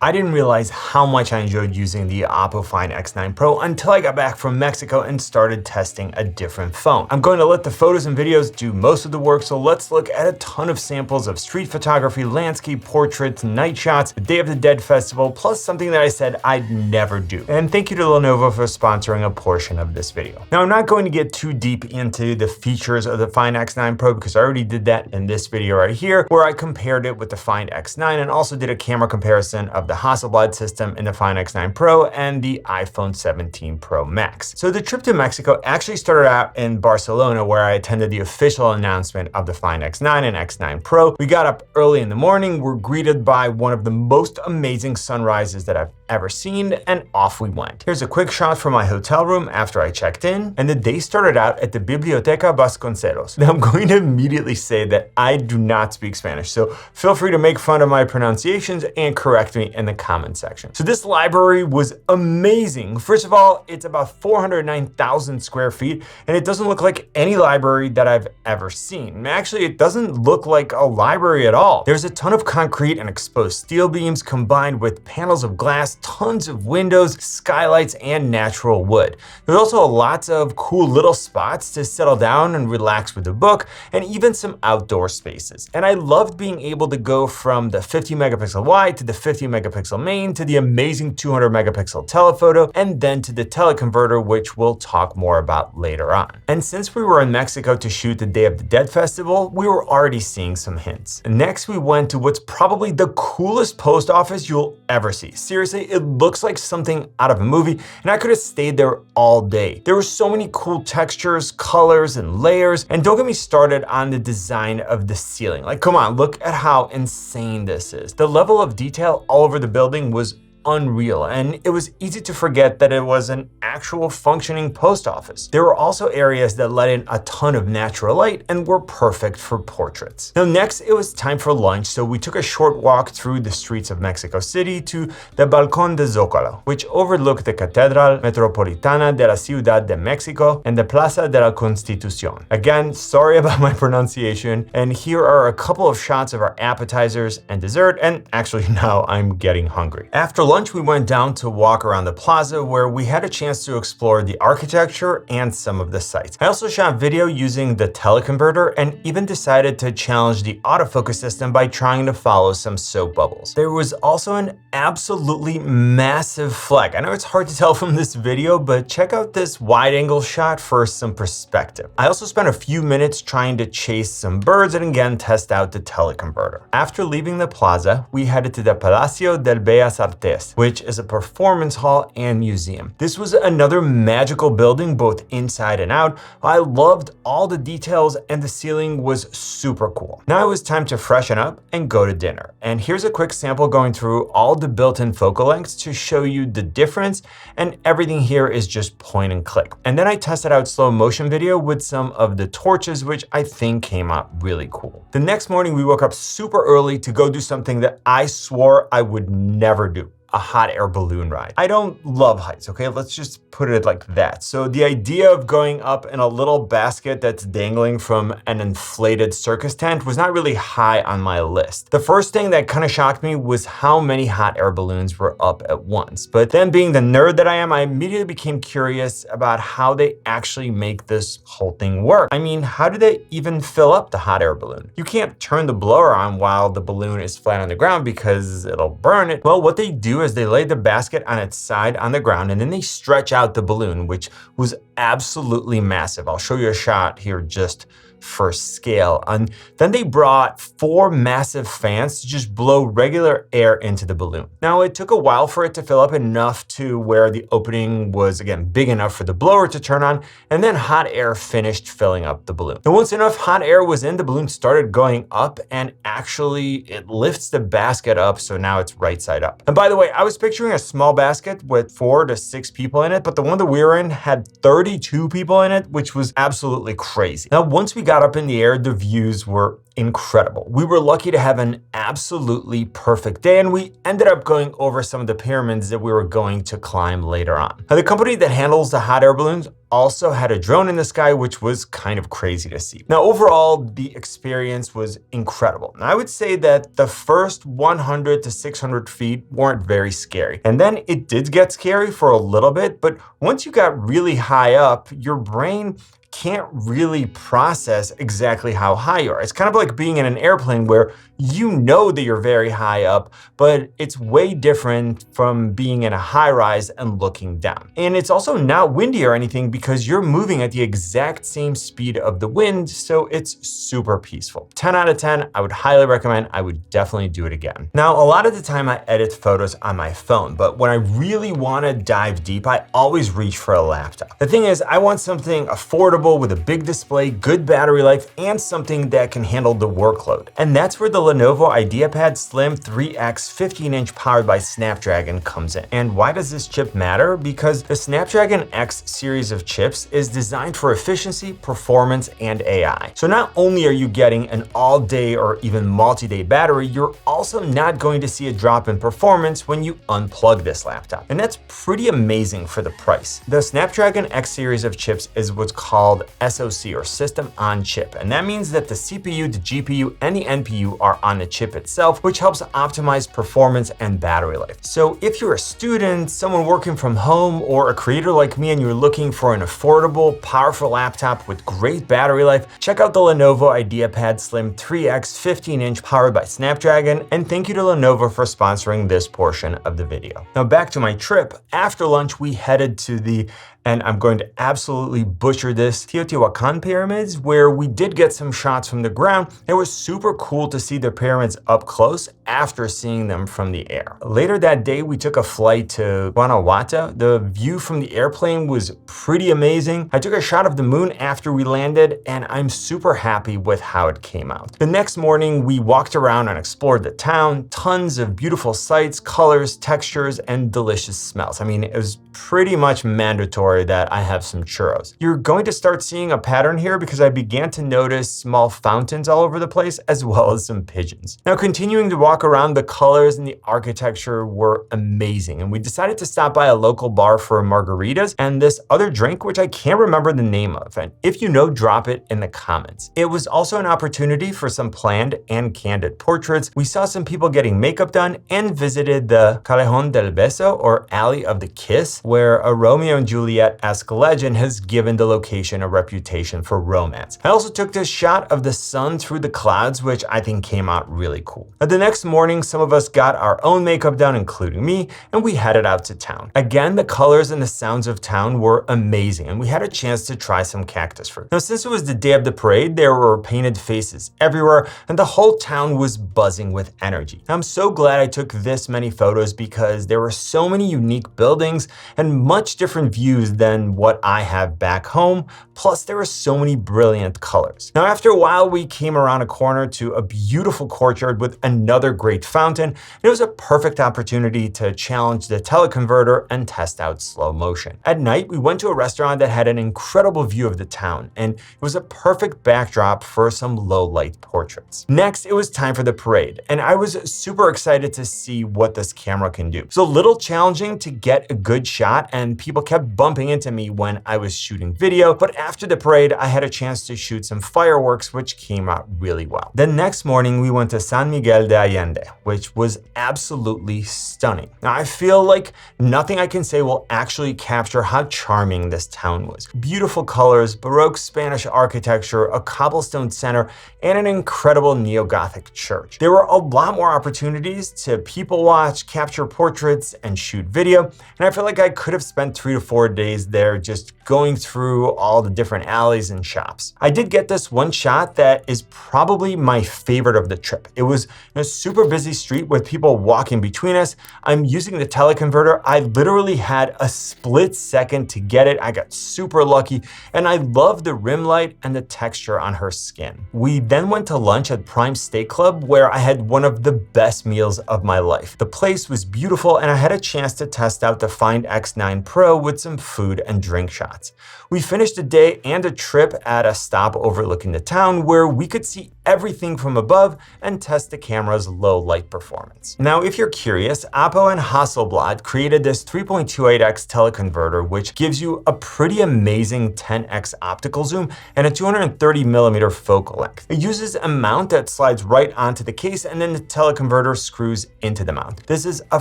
I didn't realize how much I enjoyed using the OPPO Find X9 Pro until I got back from Mexico and started testing a different phone. I'm going to let the photos and videos do most of the work, so let's look at a ton of samples of street photography, landscape portraits, night shots, the Day of the Dead festival, plus something that I said I'd never do. And thank you to Lenovo for sponsoring a portion of this video. Now, I'm not going to get too deep into the features of the Find X9 Pro because I already did that in this video right here, where I compared it with the Find X9 and also did a camera comparison of the Hasselblad system in the Find X9 Pro and the iPhone 17 Pro Max. So the trip to Mexico actually started out in Barcelona, where I attended the official announcement of the Find X9 and X9 Pro. We got up early in the morning, were greeted by one of the most amazing sunrises that I've ever seen, and off we went. Here's a quick shot from my hotel room after I checked in, and the day started out at the Biblioteca Vasconcelos. Now I'm going to immediately say that I do not speak Spanish, so feel free to make fun of my pronunciations and correct me in the comment section. So this library was amazing. First of all, it's about 409,000 square feet, and it doesn't look like any library that I've ever seen. Actually, it doesn't look like a library at all. There's a ton of concrete and exposed steel beams combined with panels of glass, tons of windows, skylights, and natural wood. There's also lots of cool little spots to settle down and relax with a book, and even some outdoor spaces. And I loved being able to go from the 50 megapixel wide to the 50 megapixel main to the amazing 200 megapixel telephoto, and then to the teleconverter, which we'll talk more about later on. And since we were in Mexico to shoot the Day of the Dead festival, we were already seeing some hints. Next, we went to what's probably the coolest post office you'll ever see. Seriously, it looks like something out of a movie, and I could have stayed there all day. There were so many cool textures, colors, and layers, and don't get me started on the design of the ceiling. Like, come on, look at how insane this is. The level of detail all over the building was unreal, and it was easy to forget that it was an actual functioning post office. There were also areas that let in a ton of natural light and were perfect for portraits. Now next, it was time for lunch, so we took a short walk through the streets of Mexico City to the Balcon Del Zocalo, which overlooked the Catedral Metropolitana de la Ciudad de Mexico and the Plaza de la Constitucion. Again, sorry about my pronunciation, and here are a couple of shots of our appetizers and dessert, and actually now I'm getting hungry. After lunch, we went down to walk around the plaza, where we had a chance to explore the architecture and some of the sites. I also shot video using the teleconverter and even decided to challenge the autofocus system by trying to follow some soap bubbles. There was also an absolutely massive flag. I know it's hard to tell from this video, but check out this wide angle shot for some perspective. I also spent a few minutes trying to chase some birds and again test out the teleconverter. After leaving the plaza, we headed to the Palacio de Bellas Artes, which is a performance hall and museum. This was another magical building, both inside and out. I loved all the details, and the ceiling was super cool. Now it was time to freshen up and go to dinner. And here's a quick sample going through all the built-in focal lengths to show you the difference, and everything here is just point and click. And then I tested out slow motion video with some of the torches, which I think came out really cool. The next morning, we woke up super early to go do something that I swore I would never do: a hot air balloon ride. I don't love heights, okay? Let's just put it like that. So the idea of going up in a little basket that's dangling from an inflated circus tent was not really high on my list. The first thing that kind of shocked me was how many hot air balloons were up at once. But then, being the nerd that I am, I immediately became curious about how they actually make this whole thing work. I mean, how do they even fill up the hot air balloon? You can't turn the blower on while the balloon is flat on the ground because it'll burn it. Well, what they do is they lay the basket on its side on the ground, and then they stretch out the balloon, which was absolutely massive. I'll show you a shot here just for scale. And then they brought 4 massive fans to just blow regular air into the balloon. Now, it took a while for it to fill up enough to where the opening was, again, big enough for the blower to turn on, and then hot air finished filling up the balloon. And once enough hot air was in, the balloon started going up, and actually it lifts the basket up, so now it's right side up. And by the way, I was picturing a small basket with 4 to 6 people in it, but the one that we were in had 32 people in it, which was absolutely crazy. Now, once we got up in the air, the views were incredible. We were lucky to have an absolutely perfect day, and we ended up going over some of the pyramids that we were going to climb later on. Now, the company that handles the hot air balloons also had a drone in the sky, which was kind of crazy to see. Now, overall, the experience was incredible. And I would say that the first 100 to 600 feet weren't very scary. And then it did get scary for a little bit, but once you got really high up, your brain can't really process exactly how high you are. It's kind of like being in an airplane where you know that you're very high up, but it's way different from being in a high rise and looking down. And it's also not windy or anything because you're moving at the exact same speed of the wind, so it's super peaceful. 10 out of 10, I would highly recommend. I would definitely do it again. Now, a lot of the time I edit photos on my phone, but when I really want to dive deep, I always reach for a laptop. The thing is, I want something affordable with a big display, good battery life, and something that can handle the workload. And that's where the Lenovo IdeaPad Slim 3X 15-inch powered by Snapdragon comes in. And why does this chip matter? Because the Snapdragon X series of chips is designed for efficiency, performance, and AI. So not only are you getting an all-day or even multi-day battery, you're also not going to see a drop in performance when you unplug this laptop. And that's pretty amazing for the price. The Snapdragon X series of chips is what's called SoC, or System on Chip. And that means that the CPU, the GPU, and the NPU are on the chip itself, which helps optimize performance and battery life. So if you're a student, someone working from home, or a creator like me and you're looking for an affordable, powerful laptop with great battery life, check out the Lenovo IdeaPad Slim 3X 15-inch powered by Snapdragon, and thank you to Lenovo for sponsoring this portion of the video. Now back to my trip. After lunch, we headed to the, and I'm going to absolutely butcher this, Teotihuacan Pyramids, where we did get some shots from the ground. It was super cool to see the pyramids up close after seeing them from the air. Later that day, we took a flight to Guanajuato. The view from the airplane was pretty amazing. I took a shot of the moon after we landed, and I'm super happy with how it came out. The next morning, we walked around and explored the town. Tons of beautiful sights, colors, textures, and delicious smells. I mean, it was pretty much mandatory that I have some churros. You're going to start seeing a pattern here because I began to notice small fountains all over the place, as well as some pigeons. Now, continuing to walk around, the colors and the architecture were amazing, and we decided to stop by a local bar for margaritas and this other drink, which I can't remember the name of, and if you know, drop it in the comments. It was also an opportunity for some planned and candid portraits. We saw some people getting makeup done and visited the Callejón del Beso, or Alley of the Kiss, where a Romeo and Juliet-esque legend has given the location a reputation for romance. I also took this shot of the sun through the clouds, which I think came out really cool. The next morning, some of us got our own makeup done, including me, and we headed out to town. Again, the colors and the sounds of town were amazing, and we had a chance to try some cactus fruit. Now, since it was the day of the parade, there were painted faces everywhere, and the whole town was buzzing with energy. I'm so glad I took this many photos because there were so many unique buildings and much different views than what I have back home. Plus, there were so many brilliant colors. Now, after a while, we came around a corner to a beautiful courtyard with another great fountain, and it was a perfect opportunity to challenge the teleconverter and test out slow motion. At night, we went to a restaurant that had an incredible view of the town, and it was a perfect backdrop for some low light portraits. Next, it was time for the parade, and I was super excited to see what this camera can do. It was a little challenging to get a good shot, and people kept bumping into me when I was shooting video, but after the parade, I had a chance to shoot some fireworks, which came out really well. The next morning, we went to San Miguel De Allende, which was absolutely stunning. Now, I feel like nothing I can say will actually capture how charming this town was. Beautiful colors, Baroque Spanish architecture, a cobblestone center, and an incredible neo-Gothic church. There were a lot more opportunities to people watch, capture portraits, and shoot video, and I feel like I could have spent 3 to 4 days there just going through all the different alleys and shops. I did get this one shot that is probably my favorite of the trip. It was in a super busy street with people walking between us. I'm using the teleconverter. I literally had a split second to get it. I got super lucky, and I love the rim light and the texture on her skin. We then went to lunch at Prime Steak Club, where I had one of the best meals of my life. The place was beautiful, and I had a chance to test out the Find X9 Pro with some food and drink shots. We finished the day and a trip at a stop overlooking the town where we could see everything from above and test the camera's low light performance. Now, if you're curious, OPPO and Hasselblad created this 3.28x teleconverter, which gives you a pretty amazing 10x optical zoom and a 230mm focal length. It uses a mount that slides right onto the case, and then the teleconverter screws into the mount. This is a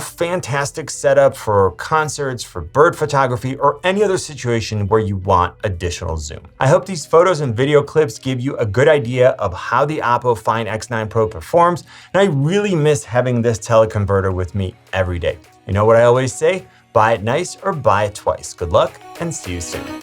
fantastic setup for concerts, for bird photography, or any other situation where you want additional zoom. I hope these photos and video clips give you a good idea of how the OPPO Find X9 Pro performs, and I really miss having this teleconverter with me every day. You know what I always say? Buy it nice or buy it twice. Good luck and see you soon.